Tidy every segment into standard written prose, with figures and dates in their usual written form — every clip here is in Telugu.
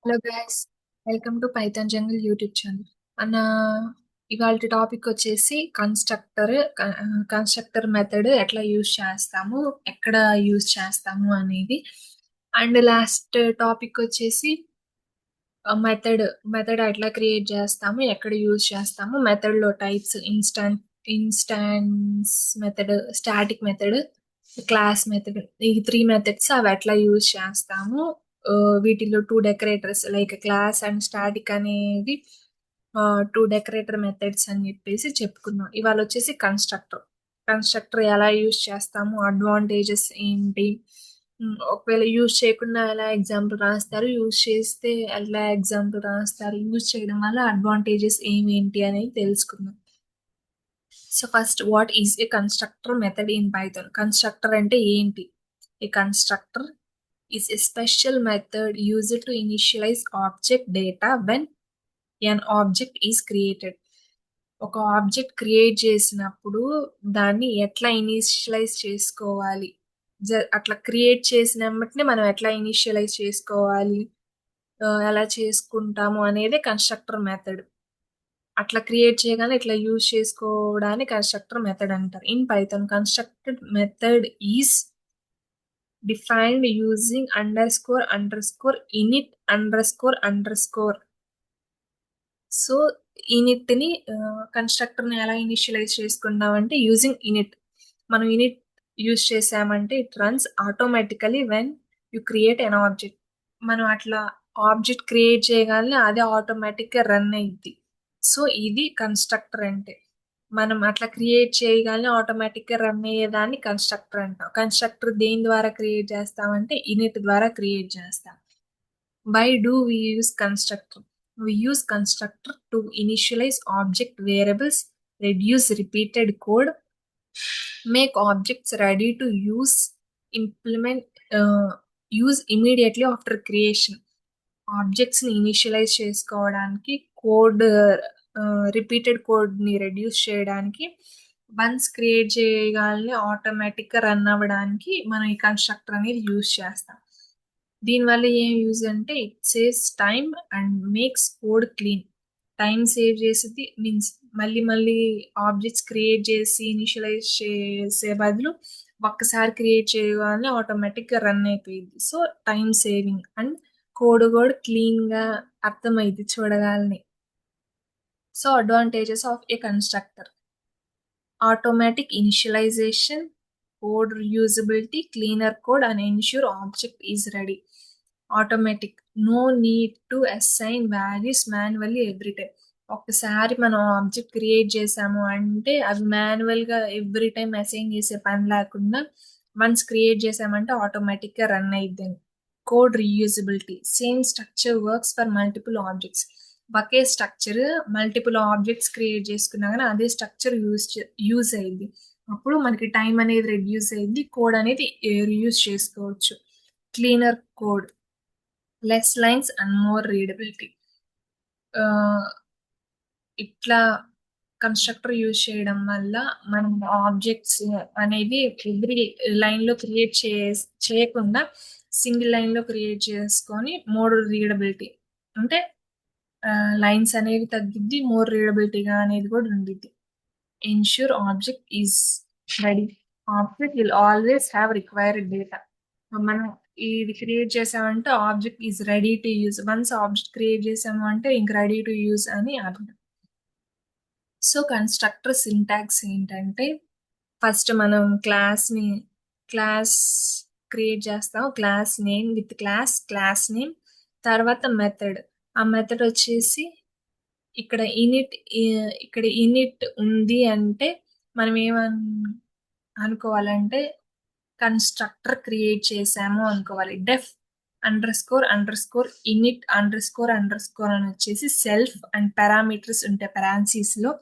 Hello guys, welcome to Python jungle YouTube channel. అన్న ఇవాళ టాపిక్ వచ్చేసి కన్స్ట్రక్టర్ మెథడ్ ఎట్లా యూజ్ చేస్తాము, ఎక్కడ యూజ్ చేస్తాము అనేది. అండ్ లాస్ట్ టాపిక్ వచ్చేసి మెథడ్ మెథడ్ ఎట్లా క్రియేట్ చేస్తాము, ఎక్కడ యూజ్ చేస్తాము, మెథడ్ లో types instance method, static method, class method, ఈ త్రీ మెథడ్స్ అవి ఎట్లా యూజ్ చేస్తాము. ఆ, వీటిలో two decorators like class and static అనేవి టూ డెకరేటర్ మెథడ్స్ అని చెప్పేసి చెప్పుకున్నాం. ఇవాళ వచ్చేసి కన్స్ట్రక్టర్ ఎలా యూజ్ చేస్తాము, అడ్వాంటేజెస్ ఏంటి, ఒకవేళ యూజ్ చేయకుండా ఎలా ఎగ్జాంపుల్ రాస్తారు, యూజ్ చేస్తే ఎలా ఎగ్జాంపుల్ రాస్తారు, యూజ్ చేయడం వల్ల అడ్వాంటేజెస్ ఏమేంటి అనేది తెలుసుకుందాం. So first, what is a constructor method in Python? Constructor అంటే ఏంటి? A constructor is a special method used to initialise object data when an object is created. ఒక ఆబ్జెక్ట్ క్రియేట్ చేసినప్పుడు దాన్ని ఎట్లా ఇనిషియలైజ్ చేసుకోవాలి, అట్లా క్రియేట్ చేసిన వెంటనే మనం ఎట్లా ఇనిషియలైజ్ చేసుకోవాలి, ఎలా చేసుకుంటాము అనేది కన్స్ట్రక్టర్ మెథడ్. అట్లా క్రియేట్ చేయగానే ఇట్లా యూజ్ చేసుకోవడానికి కన్స్ట్రక్టర్ మెథడ్ అంటారు. In Python, constructed method is defined using under score init under score. So in it ని కన్స్ట్రక్టర్ ని ఎలా ఇనిషియలైజ్ చేసుకుంటామంటే యూజింగ్ ఇనిట్. మనం ఇనిట్ యూజ్ చేసామంటే it runs automatically when you create an object. మనం అట్లా ఆబ్జెక్ట్ క్రియేట్ చేయగానే అదే ఆటోమేటిక్ గా రన్ అయ్యిద్ది. సో ఇది కన్స్ట్రక్టర్ అంటే. మనం అట్లా క్రియేట్ చేయగానే ఆటోమేటిక్ గా రన్ అయ్యేదాన్ని కన్స్ట్రక్టర్ అంటాం. కన్స్ట్రక్టర్ దేని ద్వారా క్రియేట్ చేస్తామంటే ఇనిట్ ద్వారా క్రియేట్ చేస్తాం. Why do we use constructor? We use constructor to initialize object variables, reduce repeated code, make objects ready to implement, use immediately after creation. Objects ని ఇనిషియలైజ్ చేసుకోవడానికి, కోడ్ రిపీటెడ్ కోడ్ ని రెడ్యూస్ చేయడానికి, వన్స్ క్రియేట్ చేయగానే ఆటోమేటిక్ గా రన్ అవ్వడానికి మనం ఈ కన్స్ట్రక్టర్ అనేది యూజ్ చేస్తాం. దీనివల్ల ఏం యూజ్ అంటే it saves time and makes code clean. Time save చేసేది మీన్స్ మళ్ళీ మళ్ళీ ఆబ్జెక్ట్స్ క్రియేట్ చేసి ఇనిషియలైజ్ చేసే బదులు ఒక్కసారి క్రియేట్ చేయగానే ఆటోమేటిక్ గా రన్ అయిపోయింది. So time saving and code కూడా క్లీన్ గా అర్థమైంది చూడగానే. So advantages of A constructor: automatic initialization, code reusability, cleaner code, and ensure object is ready. Automatic, no need to assign values manually every time. ఒకసారి మనం ఆబ్జెక్ట్ క్రియేట్ చేసాము అంటే అవి మాన్యువల్ గా ఎవ్రీ టైం అసైన్ చేసే పని లేకుండా వన్స్ క్రియేట్ చేసామంటే ఆటోమేటిక్ గా రన్ అయ్యిద్ది. Code reusability, same structure works for multiple objects. Okay structure multiple objects create చేసుకున్నా కానీ అదే స్ట్రక్చర్ యూజ్ అయ్యింది. అప్పుడు మనకి టైం అనేది రెడ్యూస్ అయ్యింది, కోడ్ అనేది రీయూజ్ చేసుకోవచ్చు. Cleaner code, less lines and more readability. ఇట్లా కన్స్ట్రక్టర్ యూజ్ చేయడం వల్ల మనం ఆబ్జెక్ట్స్ అనేవి ఎవ్రీ లైన్ లో క్రియేట్ చేయకుండా సింగిల్ లైన్ లో క్రియేట్ చేసుకొని మోర్ రీడబిలిటీ అంటే లైన్స్ అనేవి తగ్గిద్ది, మోర్ రీడబిలిటీగా అనేది కూడా ఉండిద్ది. Ensure object is ready. Object will always have required data. మనం ఇది క్రియేట్ చేసామంటే object is ready to use. Once object create చేసాము అంటే ఇంక రెడీ టు యూజ్ అని అర్థం. సో కన్స్ట్రక్టర్ సింటాక్స్ ఏంటంటే, ఫస్ట్ మనం క్లాస్ క్రియేట్ చేస్తాం. Class name with class name, తర్వాత మెథడ్. ఆ మెథడ్ వచ్చేసి ఇక్కడ ఇనిట్ ఉంది అంటే మనం అనుకోవాలంటే కన్స్ట్రక్టర్ క్రియేట్ చేసాము అనుకోవాలి. Def underscore init underscore అని వచ్చేసి సెల్ఫ్ అండ్ పారామీటర్స్ ఉంటాయి పారాన్సిస్ లో.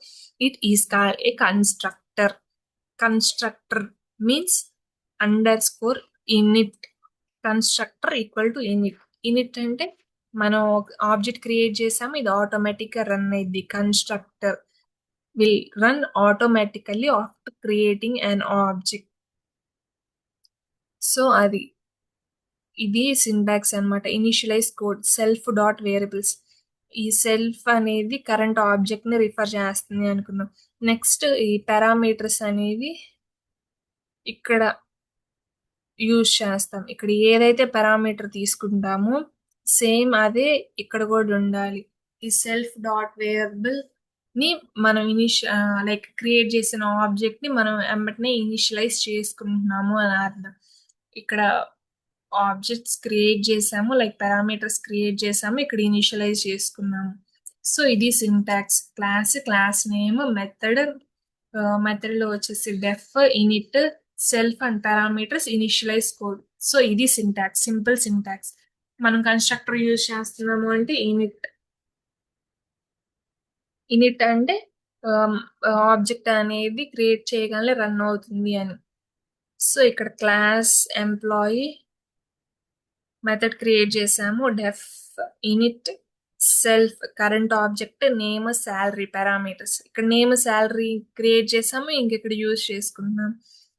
It is called a constructor. Constructor means underscore init. Constructor equal to init. Init అంటే మనం ఆబ్జెక్ట్ క్రియేట్ చేసాము, ఇది ఆటోమేటిక్ గా రన్ అయింది. Constructor will run automatically after creating an object. So అది ఇది సింటాక్స్ అన్నమాట. Initialise code self dot variables. ఈ సెల్ఫ్ అనేది కరెంట్ ఆబ్జెక్ట్ ని రిఫర్ చేస్తుంది అనుకున్నాం. నెక్స్ట్ ఈ పారామీటర్స్ అనేవి ఇక్కడ యూజ్ చేస్తాం. ఇక్కడ ఏదైతే పారామీటర్ తీసుకుంటామో సేమ్ అదే ఇక్కడ కూడా ఉండాలి. ఈ సెల్ఫ్ డాట్ వేరియబుల్ ని మనం లైక్ క్రియేట్ చేసిన ఆబ్జెక్ట్ ని మనం వెంబటనే ఇనిషియలైజ్ చేసుకుంటున్నాము అని అర్థం. ఇక్కడ ఆబ్జెక్ట్స్ క్రియేట్ చేసాము, లైక్ పారామీటర్స్ క్రియేట్ చేసాము, ఇక్కడ ఇనిషియలైజ్ చేసుకున్నాము. సో ఇది సింటాక్స్. క్లాస్ నేమ్, మెథడ్ లో వచ్చేసి def, init, self and parameters, initialise code. So ఇది సింటాక్స్, సింపుల్ సింటాక్స్. మనం కన్స్ట్రక్టర్ యూజ్ చేస్తున్నాము అంటే ఇనిట్ అంటే ఆబ్జెక్ట్ అనేది క్రియేట్ చేయగానే రన్ అవుతుంది అని. సో ఇక్కడ క్లాస్ ఎంప్లాయీ మెథడ్ క్రియేట్ చేసాము, def, init, self current object, name, salary parameters. ఇక్కడ నేమ్ శాలరీ క్రియేట్ చేసాము, ఇక్కడ యూజ్ చేసుకుంటున్నాం.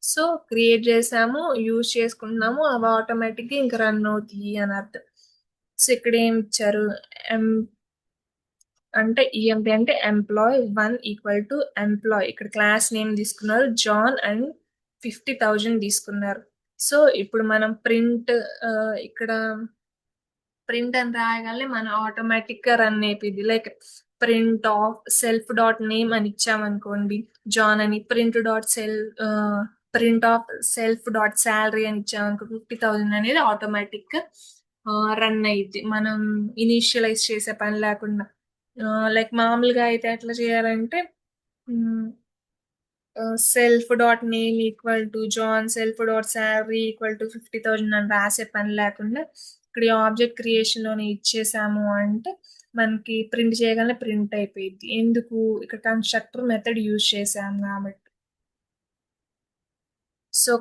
సో క్రియేట్ చేసాము, యూజ్ చేసుకుంటున్నాము, అవి ఆటోమేటిక్గా ఇంకా రన్ అవుతాయి అని అర్థం. సో ఇక్కడ ఏం ఇచ్చారు, అంటే ఈఎంపీ అంటే ఎంప్లాయ్ 1 ఈక్వల్ టు ఎంప్లాయ్. ఇక్కడ క్లాస్ నేమ్ తీసుకున్నారు జాన్ అండ్ 50,000 తీసుకున్నారు. సో ఇప్పుడు మనం ఇక్కడ ప్రింట్ అని రాయగానే మనం ఆటోమేటిక్ గా రన్ అయిపోయింది. Like print of self dot name అని ఇచ్చామనుకోండి, జాన్ అని, print of self dot salary అని ఇచ్చామనుకో 50,000 అనేది ఆటోమేటిక్ గా రన్ అయ్యిద్ది, మనం ఇనిషియలైజ్ చేసే పని లేకుండా. లైక్ మామూలుగా అయితే ఎట్లా చేయాలంటే self dot name equal to John, self dot salary equal to 50,000 అని రాసే పని లేకుండా ఇక్కడ ఆబ్జెక్ట్ క్రియేషన్ లోనే ఇచ్చేసాము అంటే మనకి ప్రింట్ చేయగానే ప్రింట్ అయిపోయింది. ఎందుకు, ఇక్కడ కన్స్ట్రక్టర్ మెథడ్ యూజ్ చేసాము కాబట్టి. So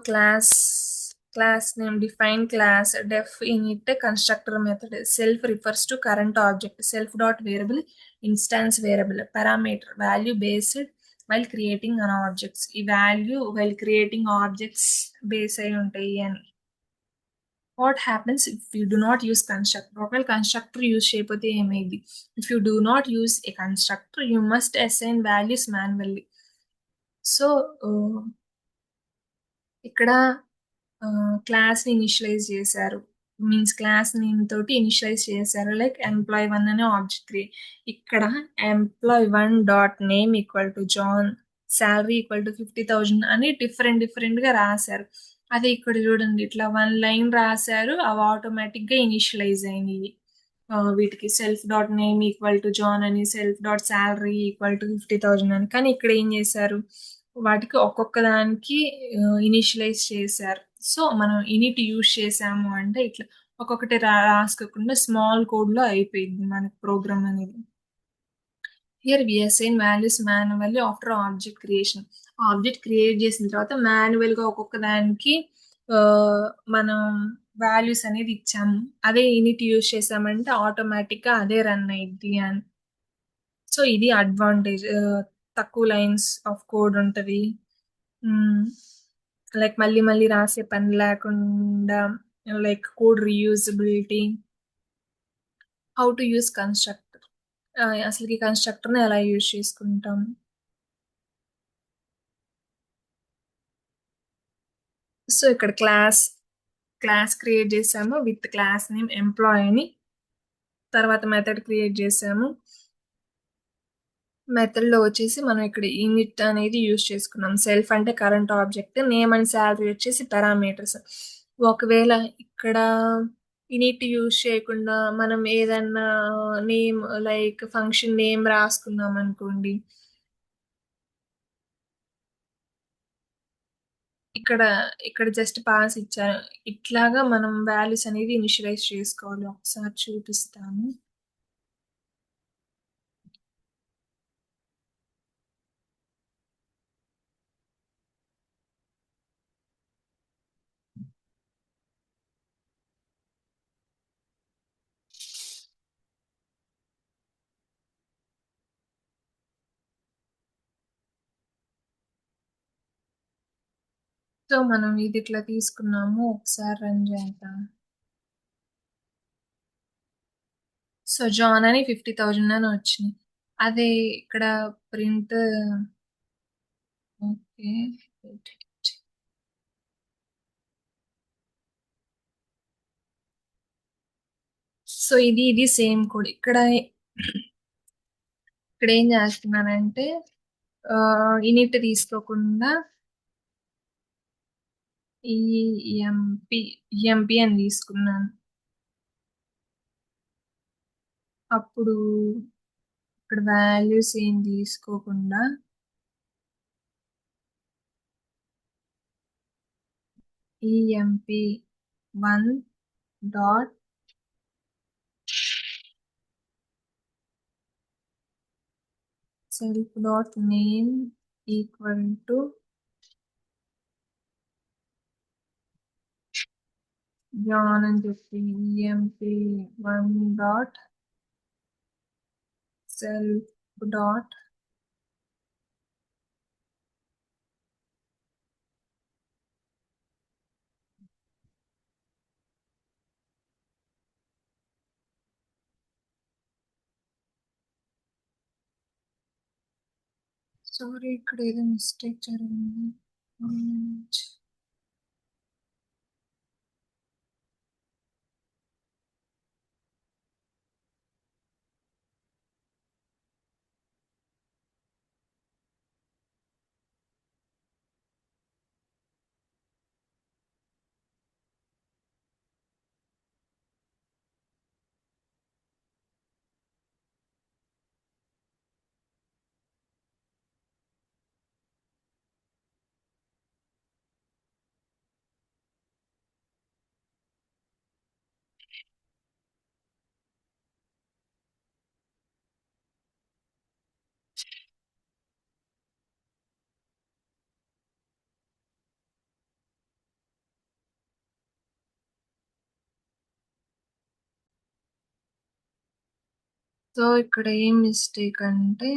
class name, define class, def, init, constructor method. Self refers to current object. Self dot variable, instance variable, parameter, value based while creating an objects. ఈ value while creating objects base అయి ఉంటాయి అని. What happens if you do not use constructor? ఒకవేళ constructor యూజ్ చేయకపోతే ఏమైంది? If you do not use a constructor, you must assign values manually. So ఇక్కడ క్లాస్ ని ఇనిషియలైజ్ చేశారు, మీన్స్ క్లాస్ నేమ్ తోటి ఇనిషియలైజ్ చేశారు, లైక్ ఎంప్లాయ్ 1 అనే ఆబ్జెక్ట్ ఇక్కడ employee 1 dot name equal to John, salary equal to 50,000 అని డిఫరెంట్ గా రాశారు. అదే ఇక్కడ చూడండి, ఇట్లా 1 లైన్ రాశారు, అవి ఆటోమేటిక్ గా ఇనిషియలైజ్ అయినాయి. వీటికి self dot name equal to John అని, self dot salary equal to 50,000 అని. కానీ ఇక్కడ ఏం చేశారు, వాటికి ఒక్కొక్క దానికి ఇనిషియలైజ్ చేశారు. సో మనం ఇనిట్ యూజ్ చేసాము అంటే ఇట్లా ఒక్కొక్కటి రాసుకోకుండా స్మాల్ కోడ్ లో అయిపోయింది మనకి ప్రోగ్రామ్ అనేది. Here we assign values manually after object creation. Object create చేసిన తర్వాత మాన్యువల్ గా ఒక్కొక్క దానికి మనం వాల్యూస్ అనేది ఇచ్చాము. అదే ఇనిట్ యూజ్ చేసామంటే ఆటోమేటిక్ గా అదే రన్ అయ్యిద్ది అని. సో ఇది అడ్వాంటేజ్, తక్కువ లైన్స్ ఆఫ్ కోడ్ ఉంటది, లైక్ మళ్ళీ రాసే పని లేకుండా, like code reusability. How to use constructor, అసలు ఈ కన్స్ట్రక్టర్ ని ఎలా యూజ్ చేసుకుంటాం. సో ఇక్కడ క్లాస్ క్రియేట్ చేసాము విత్ క్లాస్ నేమ్ ఎంప్లాయ్ అని, తర్వాత మెథడ్ క్రియేట్ చేసాము. మెథడ్ లో వచ్చేసి మనం ఇక్కడ ఇనిట్ అనేది యూజ్ చేసుకున్నాం. సెల్ఫ్ అంటే current object, name and salary వచ్చేసి పారామీటర్స్. ఒకవేళ ఇక్కడ ఇనిట్ యూజ్ చేయకుండా మనం ఏదన్నా నేమ్ లైక్ ఫంక్షన్ నేమ్ రాసుకున్నాం అనుకోండి, ఇక్కడ జస్ట్ పాస్ ఇచ్చారు. ఇట్లాగా మనం వాల్యూస్ అనేది ఇనిషియలైజ్ చేసుకోవాలి. ఒకసారి చూపిస్తాను. సో మనం ఇది ఇట్లా తీసుకున్నాము, ఒకసారి రన్ చేద్దాం. సో, జాన్ అని 50,000 అని వచ్చినాయి. అదే ఇక్కడ ప్రింట్ ఓకే. సో, ఇది సేమ్ కోడ్. ఇక్కడ ఏం చేస్తున్నానంటే ఇనిట్ తీసుకోకుండా ఈఎంపి ఈఎంపి అని తీసుకున్నాను. అప్పుడు ఇక్కడ వాల్యూస్ ఏం తీసుకోకుండా EMP 1 dot self dot name equal to John అని చెప్పి EMP 1 dot self dot sorry ఇక్కడ ఏదో మిస్టేక్ జరిగింది. సో ఇక్కడ ఏం మిస్టేక్ అంటే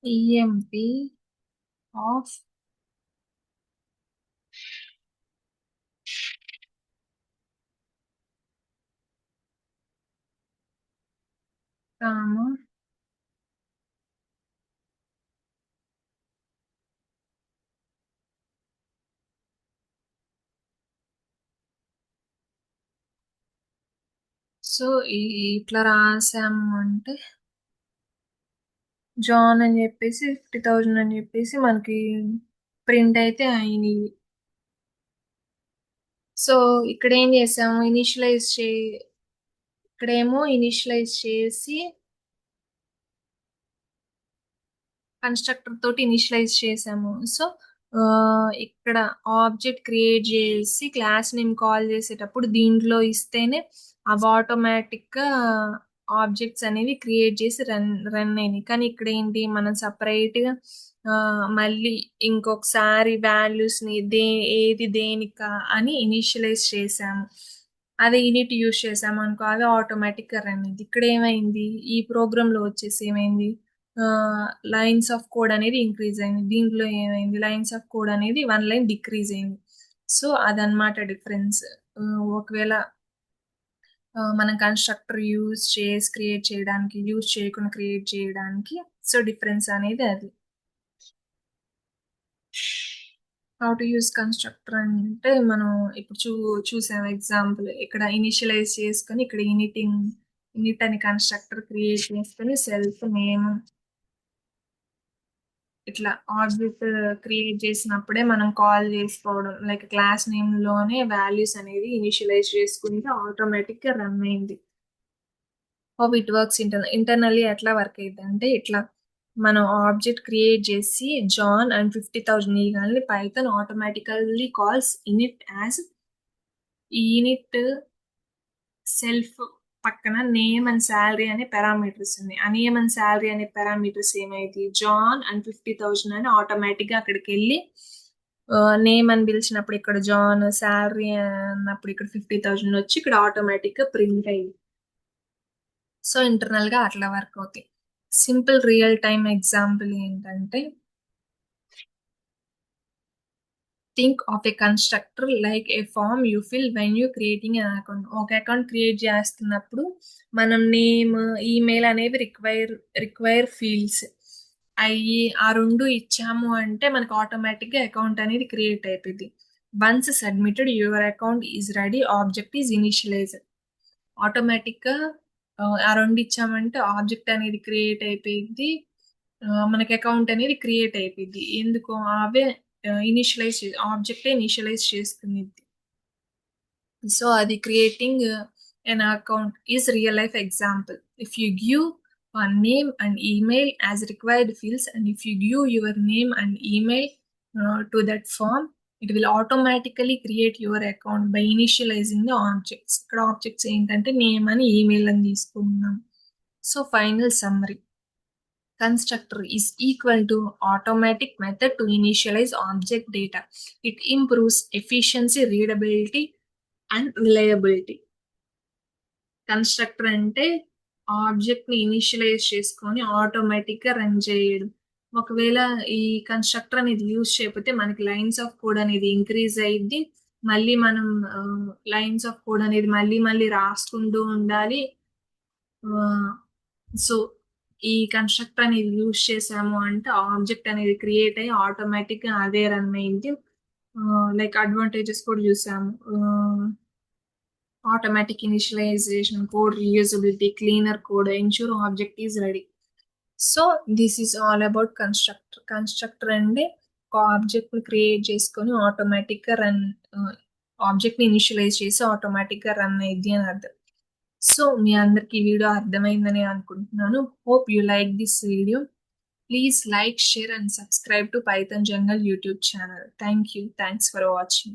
ఈఎంపి ఆఫ్ కామా సో ఇట్లా రాసాము అంటే జాన్ అని చెప్పేసి 50,000 అని చెప్పేసి మనకి ప్రింట్ అయితే అయినాయి. సో ఇక్కడ ఏం చేసాము ఇక్కడేమో ఇనిషియలైజ్ చేసి కన్స్ట్రక్టర్ తోటి ఇనిషియలైజ్ చేసాము. సో ఇక్కడ ఆబ్జెక్ట్ క్రియేట్ చేసి క్లాస్ నేమ్ కాల్ చేసేటప్పుడు దీంట్లో ఇస్తేనే అవి ఆటోమేటిక్ గా ఆబ్జెక్ట్స్ అనేవి క్రియేట్ చేసి రన్ అయినాయి. కానీ ఇక్కడ ఏంటి మనం సపరేట్ గా మళ్ళీ ఇంకొకసారి వాల్యూస్ ని ఏది దేనికా అని ఇనిషియలైజ్ చేసాము. అదే ఇనిట్ యూజ్ చేసాము అనుకో అవి ఆటోమేటిక్ గా రన్ అయింది. ఇక్కడ ఏమైంది ఈ ప్రోగ్రామ్ లో వచ్చేసి ఏమైంది లైన్స్ ఆఫ్ కోడ్ అనేది ఇంక్రీజ్ అయింది. దీంట్లో ఏమైంది లైన్స్ ఆఫ్ కోడ్ అనేది 1 లైన్ డిక్రీజ్ అయింది. సో అదనమాట డిఫరెన్స్. ఒకవేళ మనం కన్స్ట్రక్టర్ యూజ్ చేసి క్రియేట్ చేయడానికి యూజ్ చేయకుండా క్రియేట్ చేయడానికి సో డిఫరెన్స్ అనేది అది. హౌ టు యూజ్ కన్స్ట్రక్టర్ అంటే మనం ఇప్పుడు చూసాం ఎగ్జాంపుల్ ఇక్కడ ఇనిషియలైజ్ చేసుకొని ఇక్కడ ఇనిట్ అని కన్స్ట్రక్టర్ క్రియేట్ చేసుకొని సెల్ఫ్ నేమ్ ఇట్లా ఆబ్జెక్ట్ క్రియేట్ చేసినప్పుడే మనం కాల్ చేసుకోవడం లైక్ క్లాస్ నేమ్ లోనే వాల్యూస్ అనేది ఇనిషియలైజ్ చేసుకుంటే ఆటోమేటిక్ గా రన్ అయింది. హౌ ఇట్ వర్క్స్ ఇంటర్నల్లీ ఎట్లా వర్క్ అయింది అంటే ఇట్లా మనం ఆబ్జెక్ట్ క్రియేట్ చేసి జాన్ అండ్ 50,000 ఇవ్వాలి Python automatically calls in it as in it self పక్కన నేమ్ అండ్ శాలరీ అనే పారామీటర్స్ ఉన్నాయి. ఆ నేమ్ అండ్ శాలరీ అనే పారామీటర్స్ ఏమైంది జాన్ అండ్ 50,000 అని ఆటోమేటిక్ గా అక్కడికి వెళ్ళి నేమ్ అని పిలిచినప్పుడు ఇక్కడ జాన్ శాలరీ అన్నప్పుడు ఇక్కడ 50,000 వచ్చి ఇక్కడ ఆటోమేటిక్ గా ప్రింట్ అయ్యింది. సో ఇంటర్నల్ గా అట్లా వర్క్ అవుతాయి. సింపుల్ రియల్ టైమ్ ఎగ్జాంపుల్ ఏంటంటే think of a constructor like a form you fill when you creating an account. ఒక అకౌంట్ క్రియేట్ చేస్తున్నప్పుడు మనం నేమ్, ఈమెయిల్ అనేవి రిక్వైర్ ఫీల్డ్స్ అయ్యి ఆ రెండు ఇచ్చాము అంటే మనకు ఆటోమేటిక్గా అకౌంట్ అనేది క్రియేట్ అయిపోయింది. Once submitted your account is ready, object is initialise. ఆటోమేటిక్గా ఆ రెండు ఇచ్చామంటే ఆబ్జెక్ట్ అనేది క్రియేట్ అయిపోయింది. మనకి అకౌంట్ అనేది క్రియేట్ అయిపోయింది. ఎందుకు అవే ఇనిషియలైజ్ ఆబ్జెక్టే ఇనిషియలైజ్ చేసుకునిద్ది. సో అది creating an account is real life example. If you give a name and email as required fields, and if you give your name and email to that form, it will automatically create your account by initializing the objects. ఇక్కడ ఆబ్జెక్ట్స్ ఏంటంటే నేమ్ అని ఈమెయిల్ అని తీసుకున్నాం. So final summary, constructor is equal to automatic method to initialize object data. It improves efficiency, readability and reliability. Constructor అంటే ఆబ్జెక్ట్ ని ఇనిషియలైజ్ చేసుకొని ఆటోమేటిక్ గా రన్ చేయడం. ఒకవేళ ఈ కన్స్ట్రక్టర్ అనేది యూజ్ చేయకపోతే మనకి లైన్స్ ఆఫ్ కోడ్ అనేది ఇంక్రీజ్ అయ్యిద్ది. మళ్ళీ మనం లైన్స్ ఆఫ్ కోడ్ అనేది మళ్ళీ మళ్ళీ రాసుకుంటూ ఉండాలి. సో ఈ కన్స్ట్రక్టర్ అనేది యూజ్ చేసాము అంటే ఆబ్జెక్ట్ అనేది క్రియేట్ అయ్యి ఆటోమేటిక్ గా అదే రన్ అయింది. లైక్ అడ్వాంటేజెస్ కూడా చూసాము. Automatic initialization, code reusability, cleaner code, ensure object is ready. So this is all about constructor. Constructor అంటే ఒక ఆబ్జెక్ట్ ని క్రియేట్ చేసుకొని ఆటోమేటిక్ గా రన్, ఆబ్జెక్ట్ ని ఇనిషియలైజ్ చేసి ఆటోమేటిక్ గా రన్ అయ్యిద్ది అని అర్థం. సో మీ అందరికి ఈ వీడియో అర్థమైందని అనుకుంటున్నాను. Hope you like this video. Please like, share and subscribe to Python Jungle YouTube channel. Thank you. Thanks for watching.